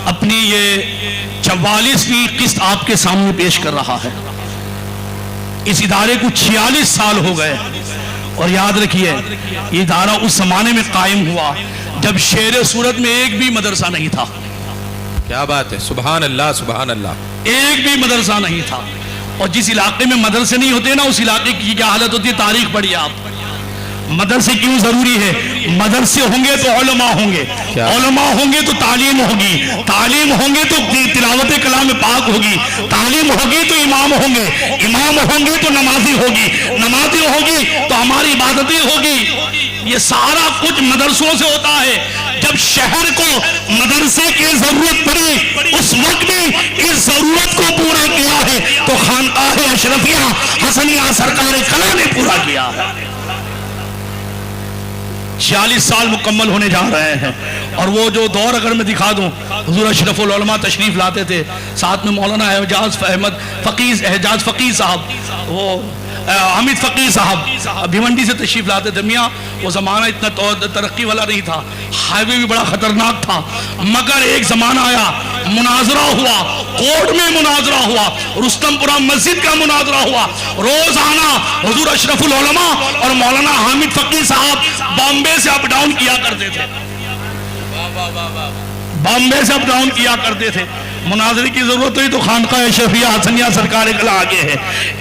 اپنی یہ 44ویں قسط آپ کے سامنے پیش کر رہا ہے. اس ادارے کو 46 سال ہو گئے اور یاد رکھیے یہ ادارہ اس زمانے میں قائم ہوا جب شہر سورت میں ایک بھی مدرسہ نہیں تھا. کیا بات ہے، سبحان اللہ سبحان اللہ. ایک بھی مدرسہ نہیں تھا. اور جس علاقے میں مدرسے نہیں ہوتے نا اس علاقے کی کیا حالت ہوتی ہے تاریخ پڑھیے آپ. مدرسے کیوں ضروری ہے؟ مدرسے ہوں گے تو علماء ہوں گے، علماء ہوں گے تو تعلیم ہوگی، تعلیم ہوں گے تو تلاوت کلام پاک ہوگی، تعلیم ہوگی تو امام ہوں گے، امام ہوں گے تو نمازی ہوگی، نمازی ہوگی تو ہماری عبادتیں ہوگی. یہ سارا کچھ مدرسوں سے ہوتا ہے. جب شہر کو مدرسے کی ضرورت پڑی اس وقت بھی اس ضرورت کو پورا کیا ہے تو خانقاہ اشرفیہ حسنیہ سرکار کلا نے پورا کیا ہے. 46 سال مکمل ہونے جا رہے ہیں. اور وہ جو دور اگر میں دکھا دوں، حضور اشرف العلماء تشریف لاتے تھے، ساتھ میں مولانا اعجاز فقیہ صاحب، وہ حامد فقیہ صاحب بھیونڈی سے تشریف لاتے تھے. میاں وہ زمانہ اتنا ترقی والا نہیں تھا، ہائی وے بھی بڑا خطرناک تھا، مگر ایک زمانہ آیا مناظرہ ہوا، کورٹ میں مناظرہ ہوا، رستم پورہ مسجد کا مناظرہ ہوا. روزانہ حضور اشرف العلماء اور مولانا حامد فقیہ صاحب بامبے سے اپ ڈاؤن کیا کرتے تھے، بامبے سے اپ ڈاؤن کیا کرتے تھے. مناظرے کی ضرورت ہوئی تو خانقاہ اشرفیہ حسنیہ سرکار کلا آگے ہے،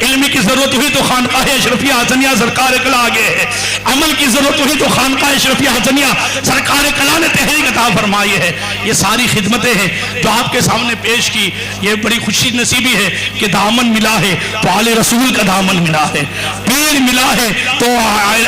علم کی ضرورت ہوئی تو خانقاہ اشرفیہ حسنیہ سرکار کلا آگے ہے، عمل کی ضرورت ہوئی تو خانقاہ اشرفیہ حسنیہ سرکار کلا نے تحریک عطا فرمائی ہے. یہ ساری خدمتیں ہیں جو آپ کے سامنے پیش کی. یہ بڑی خوشی نصیبی ہے کہ دامن ملا ہے تو آل رسول کا دامن ملا ہے، پیر ملا ہے تو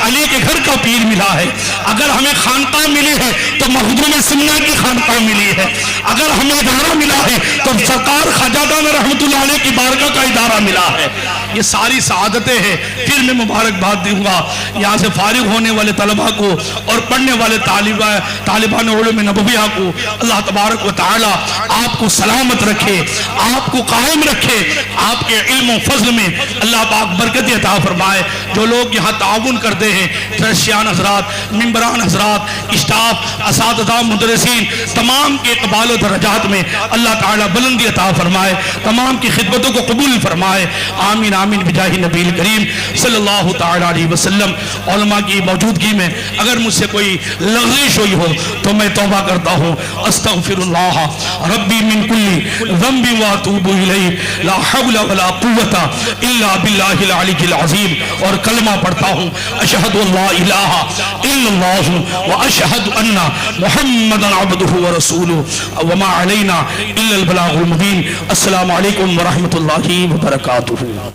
علی کے گھر کا پیر ملا ہے. اگر ہمیں خانقاہ ملی ہے تو مخدوم سنہ کی خانقاہ ملی ہے. اگر ہمیں ادارہ ملا ہے تو سرکار خواجہ دانا رحمت اللہ علیہ کی بارگاہ کا ادارہ ملا ہے. یہ ساری سعادتیں ہیں. پھر میں مبارکباد دوں گا یہاں سے فارغ ہونے والے طلباء کو اور پڑھنے والے طالبان علوم نبویہ کو. اللہ تبارک و تعالی آپ کو سلامت رکھے، آپ کو قائم رکھے، آپ کے علم و فضل میں اللہ پاک برکت عطا فرمائے. جو لوگ یہاں تعاون کرتے ہیں، ٹرسٹیان حضرات، ممبران حضرات، اسٹاف، اساتذہ، مدرسین، تمام کے اقبال و درجات میں اللہ تعالی بلندی عطا فرمائے، تمام کی خدمتوں کو قبول فرمائے. آمین آمین بجاہ نبی کریم صلی اللہ تعالی علیہ وسلم. علماء کی موجودگی میں اگر مجھ سے کوئی لغزش ہوئی ہو تو میں توبہ کرتا ہوں. استغفر اللہ ربی من کل ذنب واتوب الیہ لا حول ولا قوت الا باللہ العلی العظیم. اور کلمہ پڑھتا ہوں اشہد ان لا الہ الا اللہ واشہد ان محمد عبدہ ورسولہ وما علینا الا البلاغ المبین. السلام علیکم ورحمۃ اللہ وبرکاتہ.